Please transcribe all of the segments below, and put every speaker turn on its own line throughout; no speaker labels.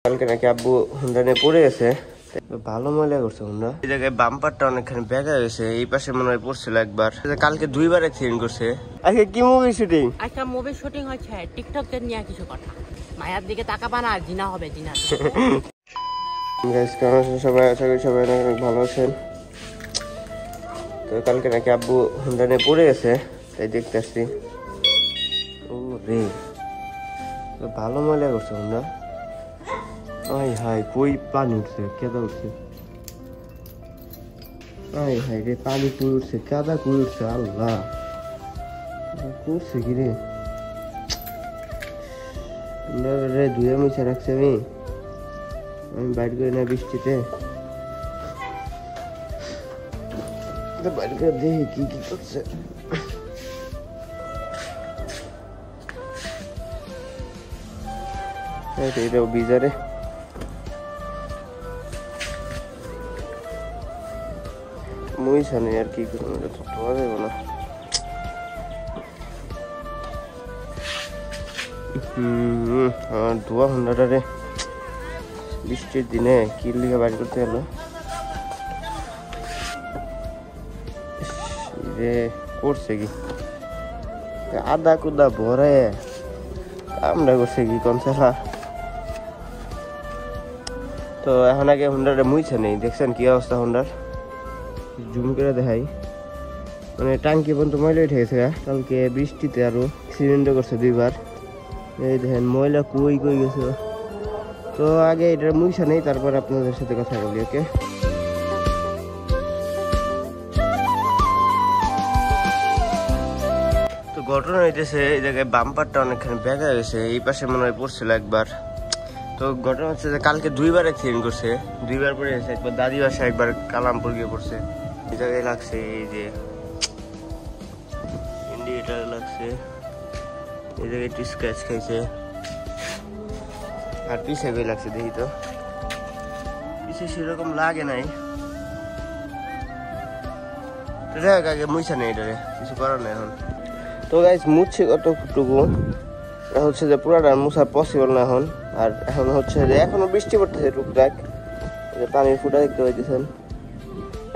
কালকে নাকি আব্বু হুন্ডা নিয়ে পড়ে গেছে, ভালো ময়লা করছে হুন্ডা। এই জায়গায় বাম্পারটা অনেকখানি বেঁকা গেছে, এই পাশে মনে হয় পড়ছিল একবার। কালকে দুইবার অ্যাক্সিডেন্ট করছে। আজকে কি মুভি শুটিং?
আজকে মুভি শুটিং হচ্ছে, টিকটক নিয়ে কিছু কথা। মায়ের দিকে তাকাবা না, জিনা হবে জিনা।
গাইস কেমন আছেন সবাই? আশা করি সবাই অনেক ভালো আছেন। তো কালকে নাকি আব্বু হুন্ডা নিয়ে পড়ে গেছে, তাই দেখতে আসছি। ও রে, ভালো ময়লা করছে হুন্ডা। আই হাই, কই পানি উঠছে, কেদা উঠছে। আই হাই রে, পানি কই উঠছে, কাদা কই উঠছে। আল্লাহ, করছে কি রে? রে ধুয়ে মুছে রাখছি আমি বাইর করে না বৃষ্টিতে। বাইর করে দেখি কি কি করছে। এটাও বিজারে মুইছা নেই আর কি করবো, এটা তো ধোয়া যাবে না। আমার ধোয়া হুন্ডাটা রে বৃষ্টির দিনে কি লিখে বাড়ি করতে গেল রে, করছে কি আদা কুদা ভরে কামড়া করছে কি কনসেলা। তো এখন আগে হুন্ডাটা মুইছে নেই, দেখছেন কি অবস্থা হুন্ডার? জুম করে দেখাই, মানে টাঙ্কি পর্যন্ত ময়লা উঠে গেছে। কালকে বৃষ্টিতে আরো অ্যাক্সিডেন্টও করছে দুইবার। এই দেখেন ময়লা কই কই গেছে। তো আগে এটা মুইছা নেই, তারপর আপনাদের সাথে কথা বলি। ওকে, তো ঘটনা হইতেছে এই জায়গায় বাম্পারটা অনেকখানি বেঁকা গেছে, এই পাশে মনে হয় পড়ছিল একবার। তো ঘটনা হচ্ছে যে কালকে দুইবার অ্যাক্সিডেন্ট করছে, দুইবার পড়ে গেছে। একবার দাদি বাসা, একবার কালামপুর গিয়ে পড়ছে। এই জায়গায় লাগছে, এই যে ইন্ডিকেটার লাগছে, এই জায়গায় একটু স্ক্র্যাচ খাইছে। আর পিছে গিয়ে লাগছে, দেখি তো পিছে সেরকম লাগে নাই। তো দেখ আগে মুইছা নেই, এটারে কিছু করার নেই এখন। তো গাইস মুছছে কতটুকু, হচ্ছে যে পুরাটা মুছা পসিবল না এখন। আর এখন হচ্ছে যে এখনো বৃষ্টি পড়তেছে টুকটাক, পানির ফুটা দেখতে পাইতেছেন।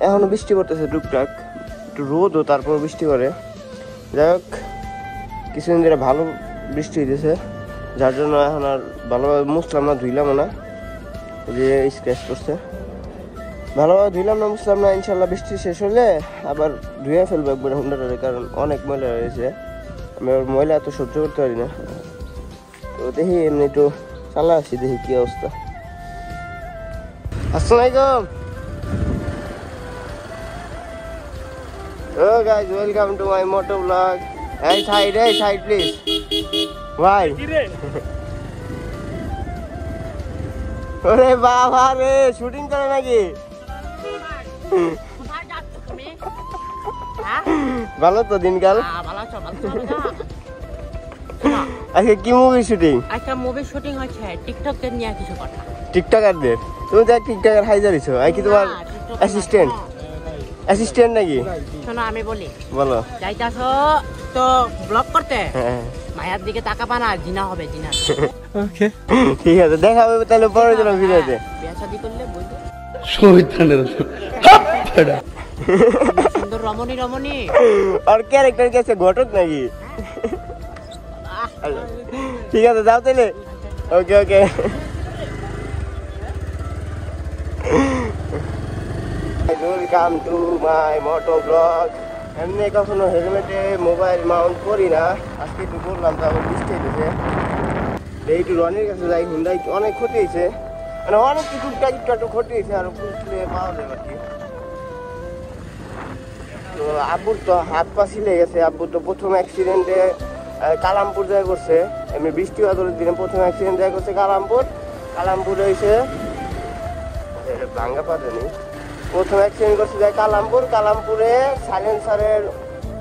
এখনো বৃষ্টি পড়তেছে টুকটাক, একটু রোদও তারপর বৃষ্টি করে। যাই হোক, কিছুদিন ধরে ভালো বৃষ্টি হইতেছে, যার জন্য এখন আর ভালোভাবে মুছলাম না, ধুইলামও না। যে স্ক্র্যাচ করছে, ভালোভাবে ধুইলাম না, মুছলাম না। ইনশাল্লাহ বৃষ্টি শেষ হলে আবার ধুয়ে ফেলবো একবার হুন্ডাটারে, কারণ অনেক ময়লা রয়েছে। আমি ওর ময়লা এত সহ্য করতে পারি না। তো দেখি এমনি একটু চালা আসি, দেখি কি অবস্থা। আসসালামু আলাইকুম। Oh guys, welcome to my moto vlog. Hey side please. Why? ওরে বাবা রে, শুটিং করে নাকি? ভালো তো দিনকাল? আজকে কি মুভি শুটিং?
আজকে মুভি শুটিং হচ্ছে, টিকটক নিয়ে কিছু কথা।
টিকটকারদের? তুমি তো টিকটকার হাই জানিছো, আই কি তোমার অ্যাসিস্ট্যান্ট? অ্যাসিস্ট্যান্ট নাকি?
শোনো আমি বলি,
বলো।
যাইতাছো তো ব্লগ করতে, মায়ের দিকে তাকাবা না, জিনা হবে জিনা।
ওকে ঠিক আছে, দেখা হবে তাহলে পরের দিন ভিডিওতে।
বিয়ে শাদী করলে বলবো সুন্দর রমণী রমণী।
আর ক্যারেক্টার কি আছে, ঘটক নাকি? ঠিক আছে যাও তাহলে। Okay okay. Welcome to my moto blog. এমনি কখনো হেলমেটে মোবাইল মাউন্ট করি না, আজকে একটু করলাম। তো আবার বৃষ্টি হয়েছে, একটু রনির কাছে যাই। হুন্ডাই অনেক ক্ষতি হয়েছে, মানে অনেক কিছু একটু ক্ষতি হয়েছে, আর পাওয়া যাবে আর কি। তো আব্বুর তো হাত পা ছিলে গেছে। আব্বুর তো প্রথম অ্যাক্সিডেন্টে কালামপুর যায় করছে, এমনি বৃষ্টি বাদলের দিনে প্রথম অ্যাক্সিডেন্ট যায় করছে কালামপুরে হয়েছে ভাঙ্গা পাতেনি। প্রথম অ্যাক্সিডেন্ট করছে যায় কালামপুরে সাইলেন্সারের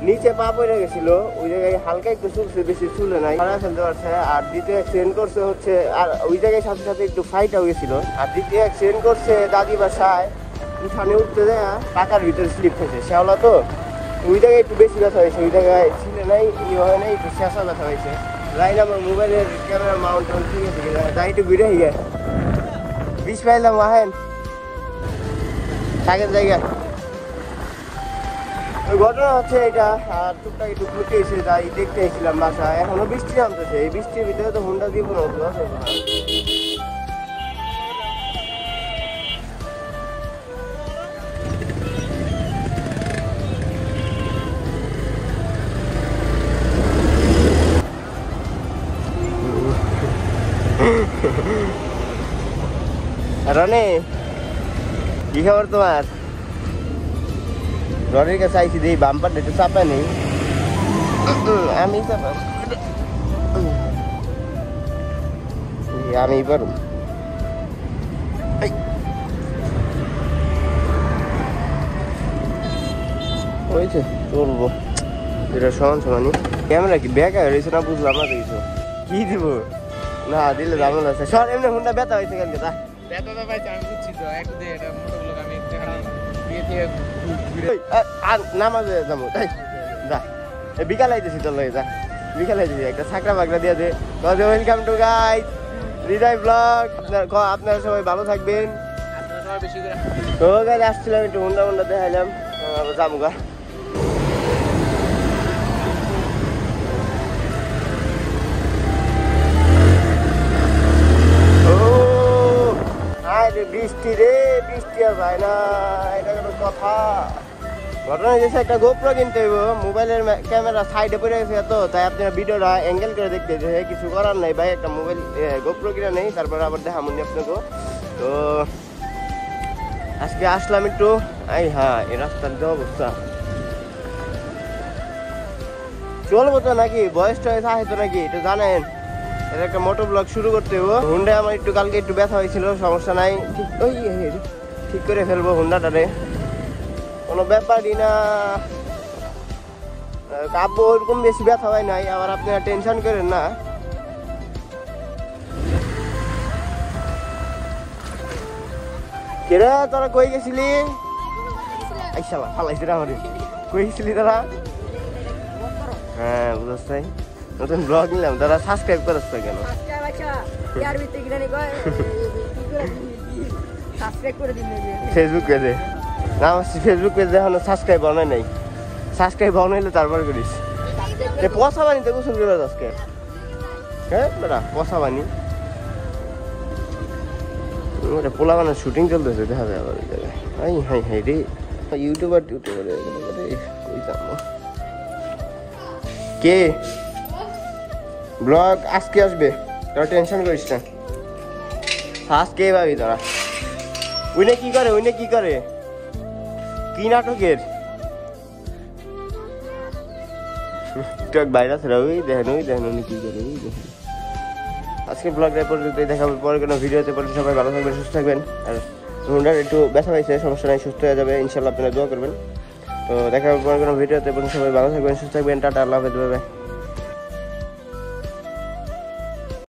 নিচে পা পড়ে গেছিল, ওই জায়গায় হালকা একটু চুলছে, বেশি চুলে নাই, ফেলতে পারছে। আর দ্বিতীয় অ্যাক্সিডেন্ট করছে হচ্ছে, আর ওই জায়গায় সাথে সাথে একটু ফাইটও গেছিল। আর দ্বিতীয় অ্যাক্সিডেন্ট করছে দাদি বাসায়, উঠানে উঠতে যায় টাকার ভিতরে স্লিপ হয়েছে, শ্যাওলা তো ওই জায়গায় একটু বেশি ব্যথা হয়েছে। ওই জায়গায় ছিলে নাই, হয় নাই, একটু শেষা ব্যথা হয়েছে। লাইন আমার মোবাইলের ক্যামেরার মাউন্ট ঠিক আছে, যাই একটু ঘুরে গিয়ে ডিশ পাইলাম আহেন থাকেন জায়গায়। ঘটনা হচ্ছে এটা, আর টুকটাক একটু ঘুরতে এসে তাই দেখতে এসেছিলাম বাসায়। এখনো বৃষ্টি নামতেছে, এই বৃষ্টির ভিতরে তো হুন্ডা দিব না আছে। রনে কি খবর তোমার? রনির কাছে আইসি দিই বাম্পার একটু চাপা নেই, আমি চাপা আমি পারু হয়েছে চলবো। এটা সমান সমানই ক্যামেরা কি বেকার হয়েছে না বুঝলাম না। কিছু কি দিব না দিলে ঝামেলা আছে। সর এমনি হুন্ডা ব্যথা হয়েছে কেন তা
ব্যথাটা পাইছে আমি বুঝছি তো একটু দে এটা মোটরগুলো আমি দিয়ে দিয়ে
নামাজে যাবো তাই যা বিকাল আইতেছি তোর লাগে যা বিকাল আইতেছি একটা ছাকরা বাগড়া দিয়ে দে। Welcome to guys Hridoy blog. আপনারা সবাই ভালো থাকবেন।
আপনারা সবাই বেশি করে
তো গাইস আসছিলাম একটু হুন্ডা হুন্ডা দেখাইলাম জামুগা। বৃষ্টি রে বৃষ্টি আর ভাই না, এটা কোনো কথা। ঘটনা হয়েছে একটা গোপ্রো কিনতে হইব, মোবাইলের ক্যামেরা সাইডে পড়ে গেছে তো, তাই আপনারা ভিডিওটা অ্যাঙ্গেল করে দেখতে কিছু করার নাই ভাই। একটা মোবাইল গোপ্রো কিনা নেই, তারপরে আবার দেখা মনে আপনাকে। তো আজকে আসলাম একটু এই হ্যাঁ এই রাস্তার যে অবস্থা চলবো তো নাকি, বয়সটা হয়েছে আহে তো নাকি একটু জানেন। এটা একটা মোটর ব্লগ শুরু করতে হবো। হুন্ডা আমার একটু কালকে একটু ব্যথা হয়েছিল, সমস্যা নাই, ঠিক ওই ঠিক করে ফেলবো হুন্ডাটারে, কোনো ব্যাপারই না। কাব্য ওরকম বেশি ব্যথা হয় নাই, আবার আপনারা টেনশন করেন না। কেরে তোরা কই গেছিলি? আইসালা ফালাইছি রে আমারে, কই গেছিলি তোরা? হ্যাঁ বুঝছ তাই, নতুন ব্লগ নিলাম, তারা সাবস্ক্রাইব করছ কেন? ফেসবুক পেজে না, ফেসবুক পেজে এখনো সাবস্ক্রাইব বানাই নাই। সাবস্ক্রাইব বানাইলে তারপর করিস। পচা বানিতে গোসল করে আজকে, হ্যাঁ বেটা পচা বানি পোলা বানার শুটিং চলতেছে, দেখা যায় আবার ওই জায়গায়। হাই হাই হাই রে ইউটিউবার কে ব্লগ আজকে আসবে, তোরা টেনশন করিস না। আজকে ভাবি তোরা উইনে কি করে, উইনে কি করে, কি নাটকের ভাইরাস ওই দেখেন, ওই দেখেন উনি কি করে, ওই দেখেন। আজকে ব্লগটা পর্যন্ত দেখাবো, পরে কোনো ভিডিওতে পরে সবাই ভালো থাকবেন সুস্থ থাকবেন। আর হুন্ডার একটু ব্যথা পাইছে, সমস্যা নাই, সুস্থ হয়ে যাবে ইনশাল্লাহ, আপনারা দোয়া করবেন। তো দেখা হবে পরে কোনো ভিডিওতে, সবাই ভালো থাকবেন সুস্থ থাকবেন। টাটা, আল্লাহ হাফেজ, বাই বাই।